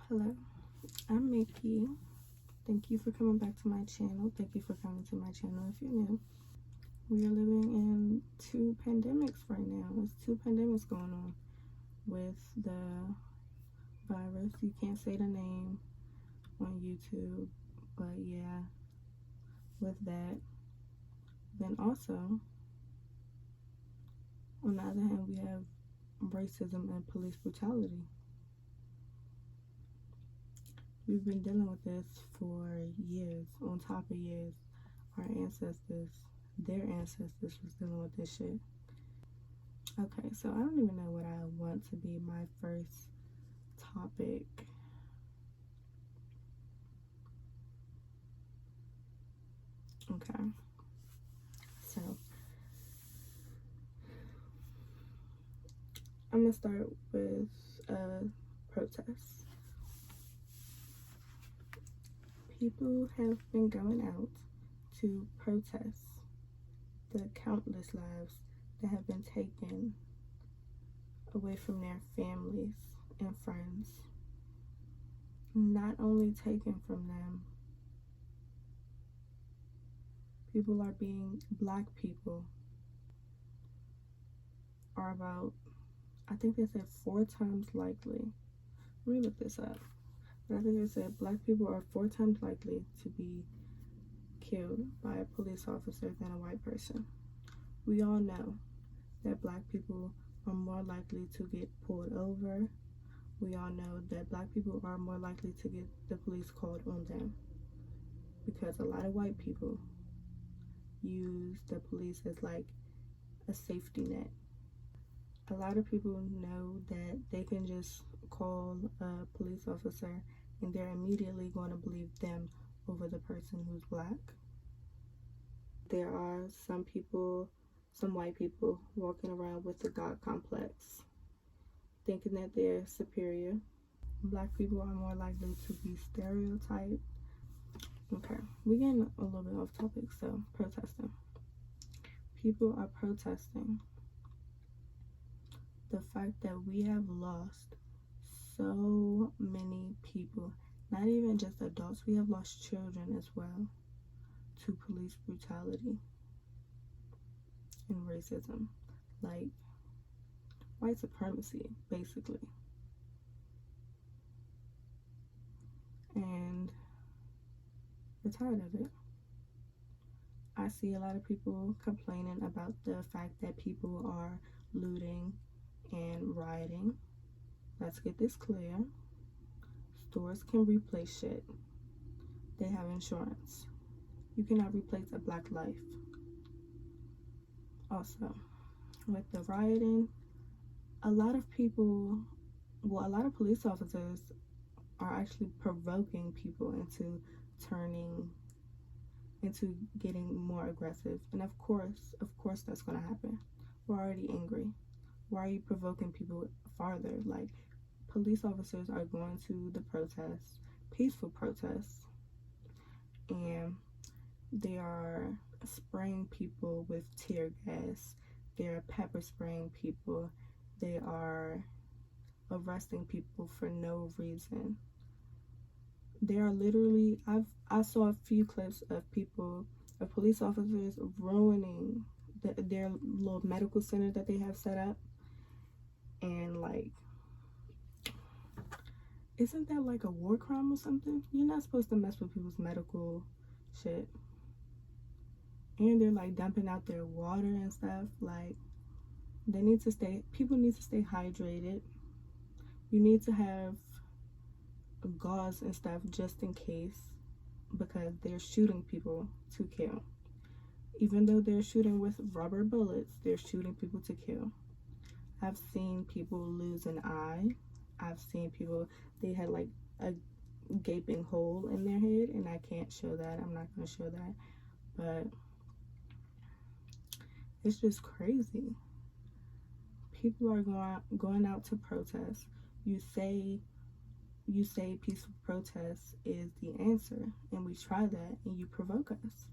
Hello, I'm Mickey. Thank you for coming back to my channel. Thank you for coming to my channel if you're new. We are living in two pandemics right now. There's two pandemics going on with the virus. You can't say the name on YouTube, but yeah, with that. Then also, on the other hand, we have racism and police brutality. We've been dealing with this for years, on top of years. Our ancestors, their ancestors was dealing with this shit. Okay, so I don't even know what I want to be my first topic. Okay, so I'm gonna start with protests. People have been going out to protest the countless lives that have been taken away from their families and friends. Not only taken from them, black people are about, I think they said 4 times likely. Let me look this up. But I think they said black people are 4 times likely to be killed by a police officer than a white person. We all know that black people are more likely to get pulled over. We all know that black people are more likely to get the police called on them because a lot of white people use the police as like a safety net. A lot of people know that they can just call a police officer and they're immediately going to believe them over the person who's black. There are some white people walking around with the God complex, thinking that they're superior. Black people are more likely to be stereotyped. Okay, we're getting a little bit off topic, so protesting. People are protesting the fact that we have lost so many people, not even just adults, we have lost children as well to police brutality and racism, like white supremacy, basically. And we're tired of it. I see a lot of people complaining about the fact that people are looting and rioting. Let's get this clear. Stores can replace shit. They have insurance. You cannot replace a black life. Also, with the rioting, a lot of police officers are actually provoking people into getting more aggressive. And of course that's gonna happen. We're already angry. Why are you provoking people farther? Like, police officers are going to the protests, peaceful protests, and they are spraying people with tear gas. They're pepper spraying people. They are arresting people for no reason. They are literally, I saw a few clips of police officers ruining their little medical center that they have set up. And like, isn't that like a war crime or something? You're not supposed to mess with people's medical shit. And they're like dumping out their water and stuff. Like, people need to stay hydrated. You need to have gauze and stuff just in case, because they're shooting people to kill. Even though they're shooting with rubber bullets, they're shooting people to kill. I've seen people lose an eye. I've seen people, they had like a gaping hole in their head, and I can't show that. I'm not going to show that. But it's just crazy. People are going out to protest. You say peaceful protest is the answer, and we try that, and you provoke us.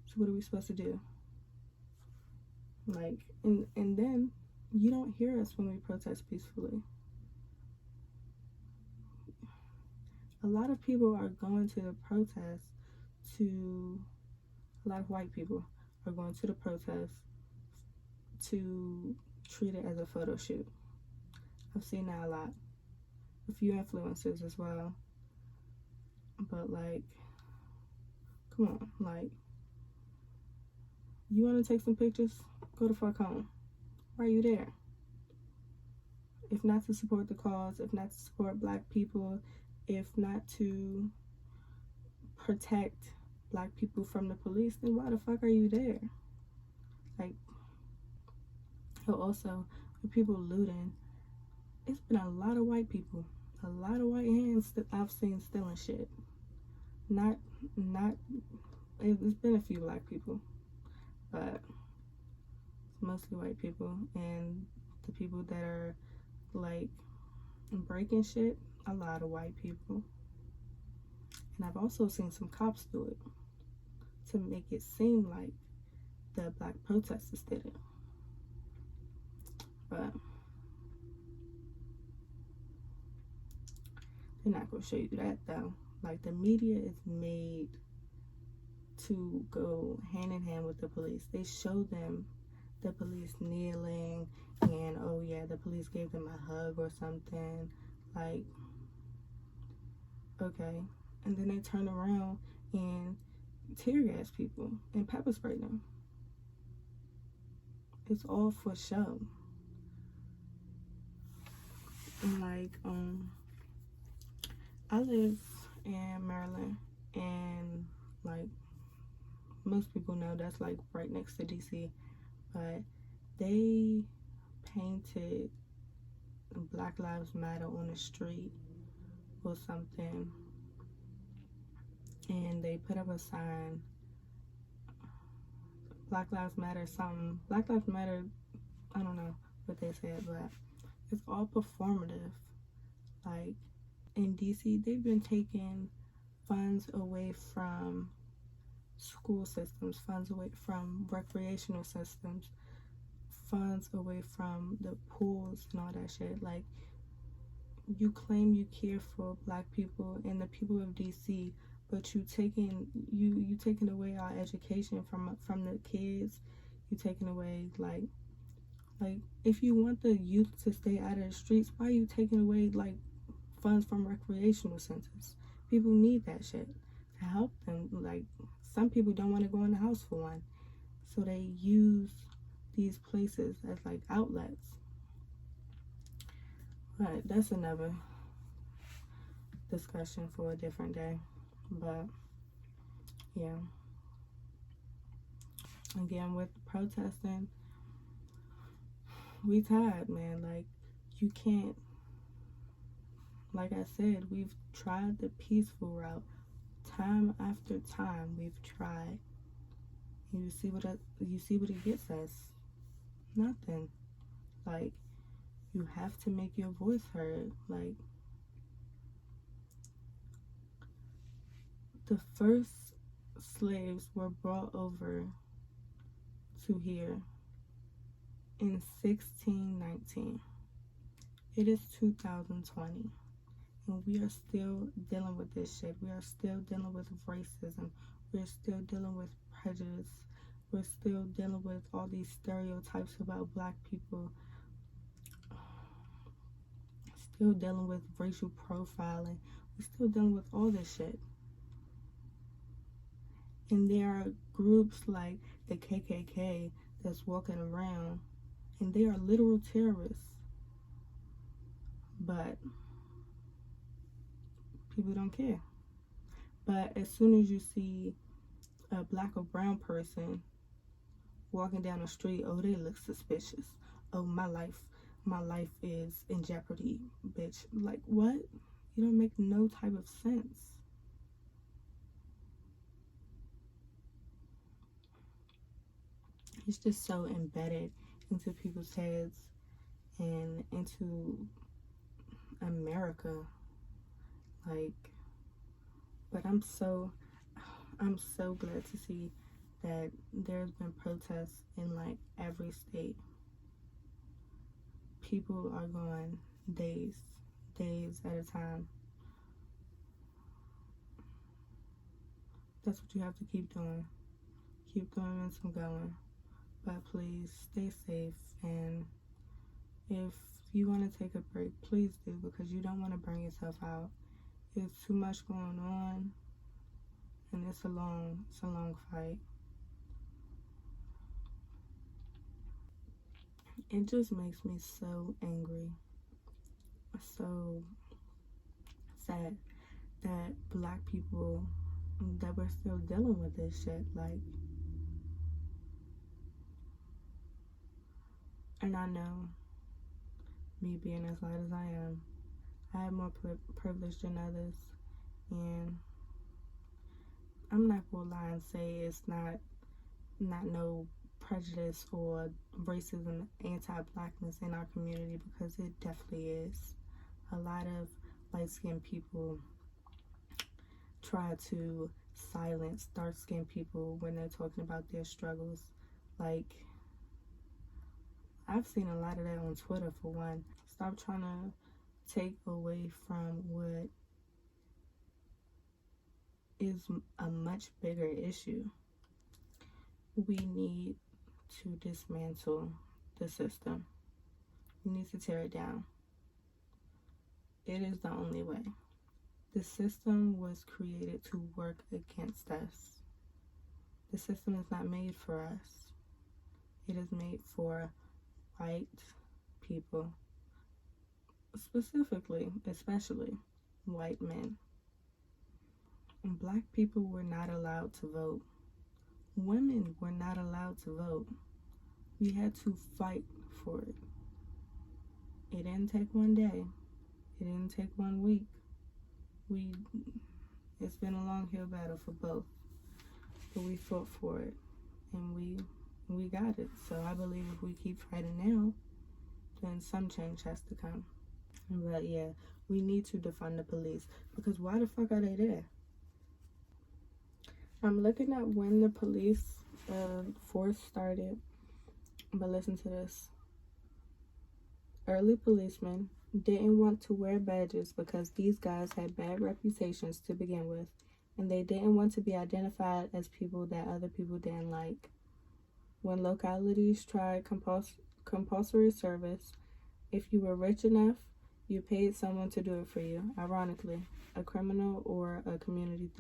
So what are we supposed to do? Like, and then you don't hear us when we protest peacefully. A lot of people are going to the protest a lot of white people are going to the protest to treat it as a photo shoot. I've seen that a lot. A few influencers as well. But like, come on, like, you want to take some pictures? Go the fuck home. Why are you there? If not to support the cause, if not to support black people, if not to protect black people from the police, then why the fuck are you there? Like, also, with people looting, it's been a lot of white people, a lot of white hands that I've seen stealing shit. It's been a few black people, but it's mostly white people. And the people that are like breaking shit, a lot of white people. And I've also seen some cops do it to make it seem like the black protesters did it. But they're not gonna show you that though. Like, the media is made to go hand in hand with the police. They show them the police kneeling and, oh yeah, the police gave them a hug or something. Like, okay. And then they turn around and tear gas people and pepper spray them. It's all for show. And like, I live in Maryland, and like most people know, that's like right next to DC, but they painted Black Lives Matter on the street or something, and they put up a sign, Black Lives Matter something, Black Lives Matter, I don't know what they said, but it's all performative. Like, in DC, they've been taking funds away from school systems, funds away from recreational systems, funds away from the pools and all that shit. Like, you claim you care for black people and the people of DC, but you taking away our education from the kids. You taking away like if you want the youth to stay out of the streets, why are you taking away like funds from recreational centers? People need that shit to help them. Like, some people don't want to go in the house for one, so they use these places as like outlets. But that's another discussion for a different day. But yeah, again, with protesting, we tired, man. Like, you can't, like I said, we've tried the peaceful route time after time. We've tried, and you see what it gets us. Nothing. Like, you have to make your voice heard. Like, the first slaves were brought over to here in 1619. It is 2020, and we are still dealing with this shit. We are still dealing with racism. We're still dealing with prejudice. We're still dealing with all these stereotypes about black people. Still dealing with racial profiling. We're still dealing with all this shit. And there are groups like the KKK that's walking around, and they are literal terrorists. But people don't care. But as soon as you see a black or brown person walking down the street, oh, they look suspicious. Oh, my life is in jeopardy, bitch. Like, what? You don't make no type of sense. It's just so embedded into people's heads and into America. Like, but I'm so glad to see that there's been protests in like every state. People are going days at a time. That's what you have to keep doing. Keep the momentum going. But please stay safe, and if you want to take a break, please do, because you don't want to burn yourself out. There's too much going on, and it's a long fight. It just makes me so angry, so sad that Black people, that we're still dealing with this shit. Like, and I know, me being as light as I am, I have more privilege than others, and I'm not gonna lie and say it's not no prejudice or racism, anti-Blackness in our community, because it definitely is. A lot of light-skinned people try to silence dark-skinned people when they're talking about their struggles. Like, I've seen a lot of that on Twitter, for one. Stop trying to take away from what is a much bigger issue. We need to dismantle the system. We need to tear it down. It is the only way. The system was created to work against us. The system is not made for us. It is made for white people, specifically, especially white men. And Black people were not allowed to vote. Women were not allowed to vote. We had to fight for it. It didn't take one day. It didn't take 1 week. It's been a long hill battle for both, but we fought for it, and we got it. So I believe if we keep fighting now, then some change has to come. But yeah, we need to defund the police, because why the fuck are they there? I'm looking at when the police force started, but listen to this. Early policemen didn't want to wear badges because these guys had bad reputations to begin with, and they didn't want to be identified as people that other people didn't like. When localities tried compulsory service, if you were rich enough, you paid someone to do it for you, ironically, a criminal or a community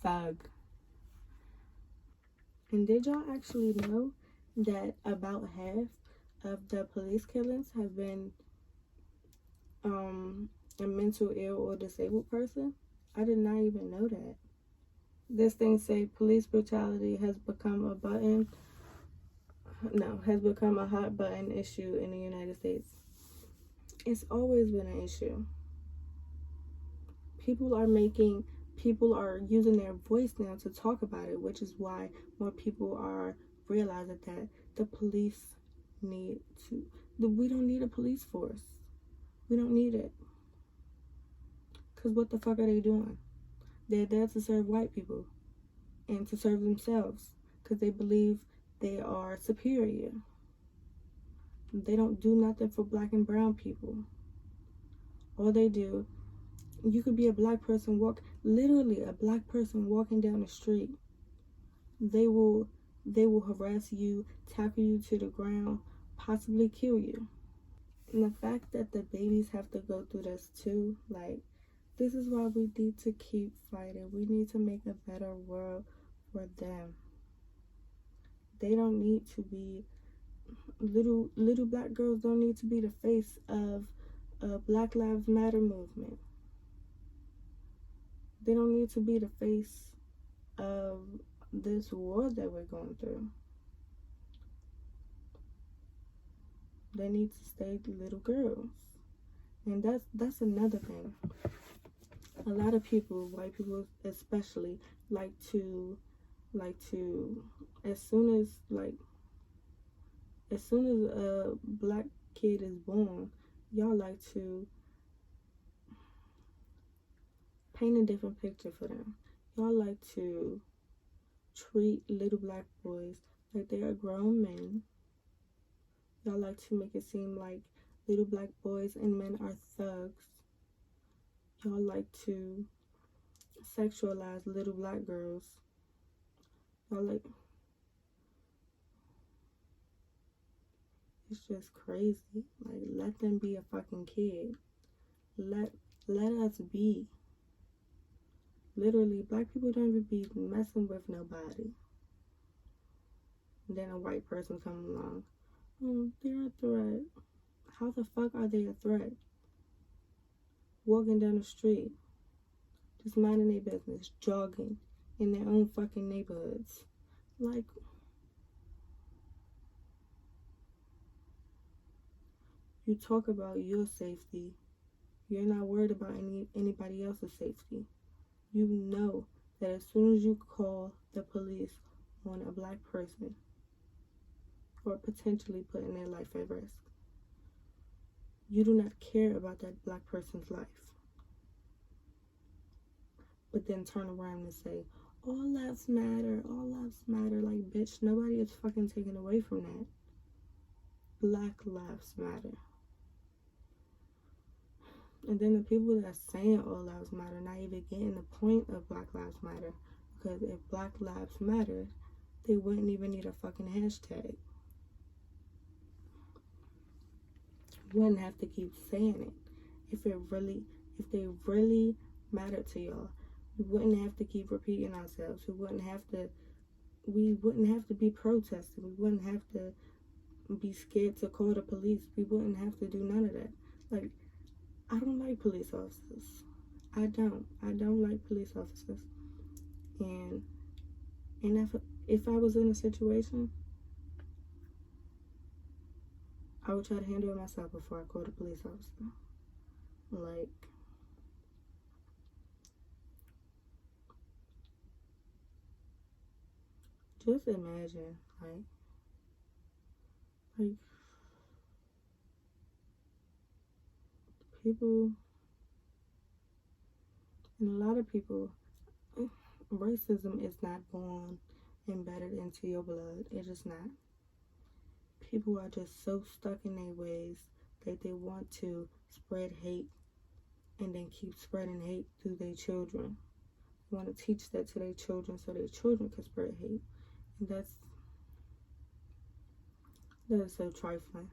thug. And did y'all actually know that about half of the police killings have been a mental ill or disabled person? I did not even know that. This thing say police brutality has become a hot button issue in the United States. It's always been an issue. People are using their voice now to talk about it, which is why more people are realizing that the police we don't need a police force. We don't need it. Because what the fuck are they doing? They're there to serve white people and to serve themselves, because they believe they are superior. They don't do nothing for Black and brown people. All they do, you could be a Black person literally a Black person walking down the street. They will harass you, tackle you to the ground, possibly kill you. And the fact that the babies have to go through this too, like, this is why we need to keep fighting. We need to make a better world for them. They don't need to be, little Black girls don't need to be the face of a Black Lives Matter movement. They don't need to be the face of this war that we're going through. They need to stay little girls. And that's another thing. A lot of people, white people especially, like to as soon as a Black kid is born, y'all like to paint a different picture for them. Y'all like to treat little Black boys like they are grown men. Y'all like to make it seem like little Black boys and men are thugs. Y'all like to sexualize little black girls. Y'all like, it's just crazy. Like, let them be a fucking kid. Let us be. Literally, black people don't even be messing with nobody. And then a white person comes along. Oh, they're a threat. How the fuck are they a threat? Walking down the street, just minding their business, jogging in their own fucking neighborhoods. Like, you talk about your safety. You're not worried about anybody else's safety. You know that as soon as you call the police on a black person, or potentially putting their life at risk, you do not care about that black person's life. But then turn around and say, all lives matter, all lives matter. Like, bitch, nobody is fucking taken away from that. Black lives matter. And then the people that are saying all lives matter not even getting the point of Black Lives Matter. Because if Black Lives Matter, they wouldn't even need a fucking hashtag. Wouldn't have to keep saying it. If they really mattered to y'all, we wouldn't have to keep repeating ourselves. We wouldn't have to be protesting. We wouldn't have to be scared to call the police. We wouldn't have to do none of that. Like, I don't like police officers. I don't like police officers. And if I was in a situation, I would try to handle it myself before I called a police officer. Like, just imagine, like people, and a lot of people, racism is not born embedded into your blood. It's just not. People are just so stuck in their ways that they want to spread hate and then keep spreading hate through their children. They want to teach that to their children so their children can spread hate. And that is so trifling.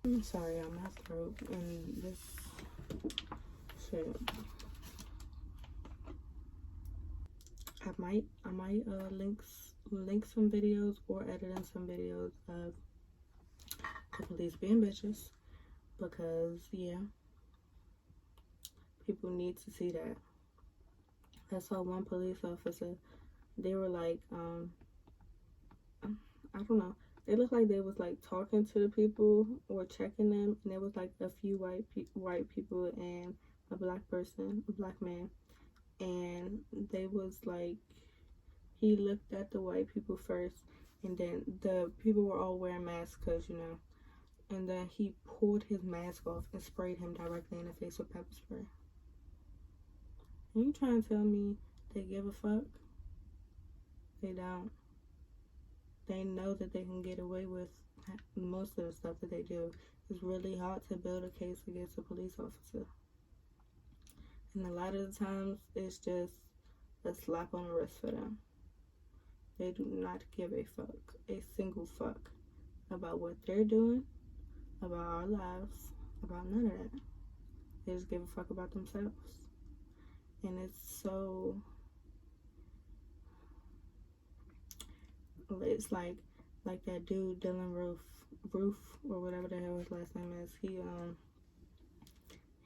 I'm sorry, I'm my throat and this shit. I might link some videos or edit in some videos of the police being bitches, because yeah, people need to see that. I saw one police officer, they were like, I don't know, they looked like they was like talking to the people or checking them, and there was like a few white people and a black person, a black man, and they was like, he looked at the white people first, and then the people were all wearing masks, because you know, and then he pulled his mask off and sprayed him directly in the face with pepper spray. Are you trying to tell me they give a fuck? They don't. They know that they can get away with most of the stuff that they do. It's really hard to build a case against a police officer. And a lot of the times, it's just a slap on the wrist for them. They do not give a single fuck about what they're doing, about our lives, about none of that. They just give a fuck about themselves. And it's so, it's like that dude Dylan Roof or whatever the hell his last name is.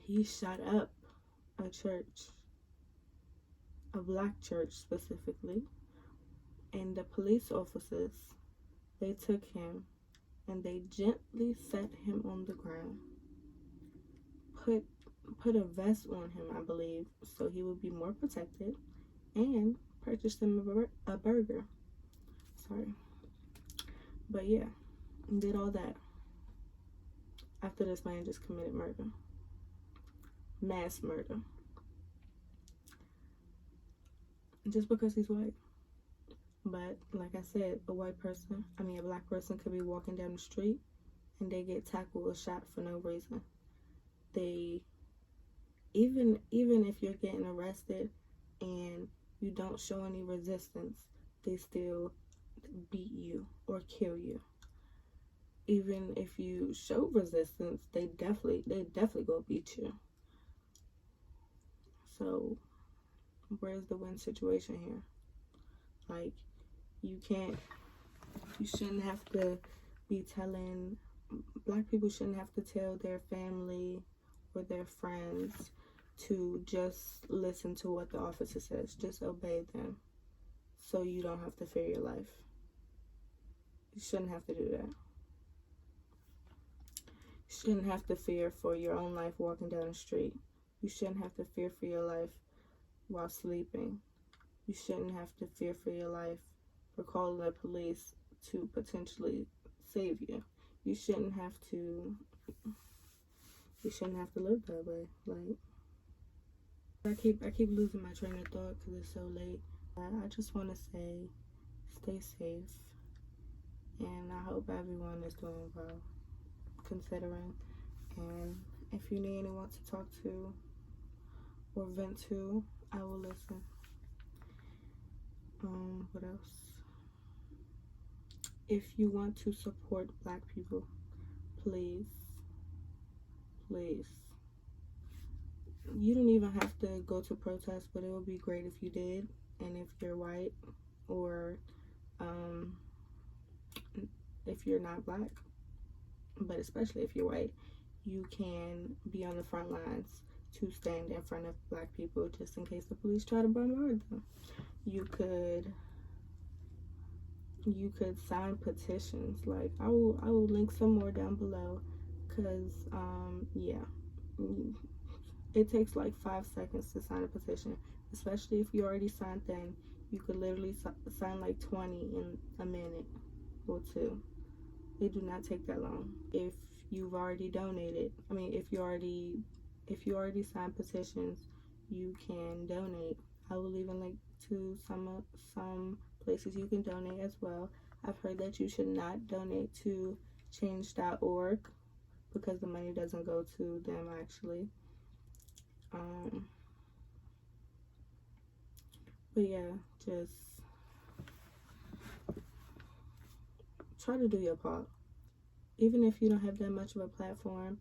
He shot up a church, a black church specifically, and the police officers, they took him and they gently set him on the ground, put a vest on him, I believe, so he would be more protected, and purchased him a burger. Sorry. But yeah, did all that after this man just committed murder. Mass murder. Just because he's white. But like I said, a black person could be walking down the street and they get tackled or shot for no reason. They even if you're getting arrested and you don't show any resistance, they still beat you or kill you. Even if you show resistance, they definitely go beat you. So where's the win situation here? Like, you shouldn't have to be telling, Black people shouldn't have to tell their family or their friends to just listen to what the officer says. Just obey them so you don't have to fear your life. You shouldn't have to do that. You shouldn't have to fear for your own life walking down the street. You shouldn't have to fear for your life while sleeping. You shouldn't have to fear for your life for calling the police to potentially save you. You shouldn't have to live that way. Like, I keep losing my train of thought because it's so late. I just want to say, stay safe, and I hope everyone is doing well, considering. And if you need anyone to talk to or vent to, I will listen. What else? If you want to support Black people, please. You don't even have to go to protests, but it would be great if you did. And if you're white, or if you're not Black, but especially if you're white, you can be on the front lines to stand in front of Black people just in case the police try to bombard them. You could sign petitions. Like, I will link some more down below, because yeah, it takes like 5 seconds to sign a petition, especially if you already signed them. You could literally sign like 20 in a minute or two. They do not take that long. If you've already donated, if you already signed petitions, you can donate. I will leave a link to some places you can donate as well. I've heard that you should not donate to change.org because the money doesn't go to them actually. But yeah, just try to do your part. Even if you don't have that much of a platform,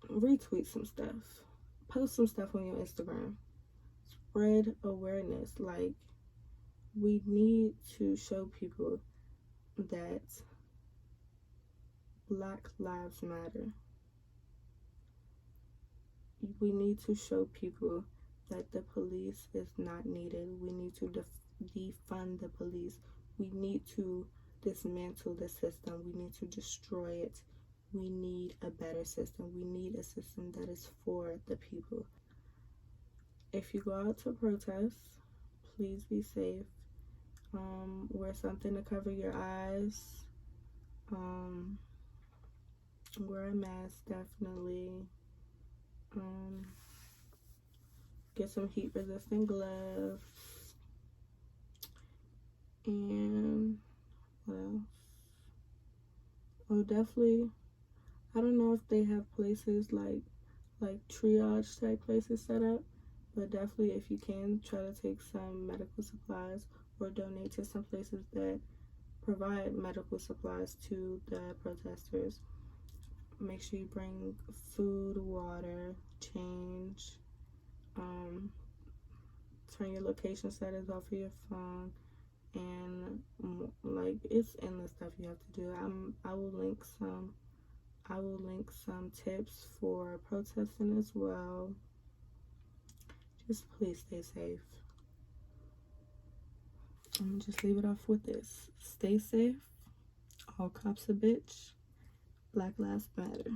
retweet some stuff. Post some stuff on your Instagram. Spread awareness. Like, we need to show people that Black lives matter. We need to show people that the police is not needed. We need to defund the police. We need to dismantle the system. We need to destroy it. We need a better system. We need a system that is for the people. If you go out to protest, please be safe. Wear something to cover your eyes. Wear a mask, definitely. Get some heat-resistant gloves. And what else? Oh, definitely. I don't know if they have places like triage type places set up, but definitely if you can, try to take some medical supplies or donate to some places that provide medical supplies to the protesters. Make sure you bring food, water, change. Turn your location settings off of your phone, and like, it's endless stuff you have to do. I will link some tips for protesting as well. Just please stay safe. And just leave it off with this. Stay safe. All cops a bitch. Black lives matter.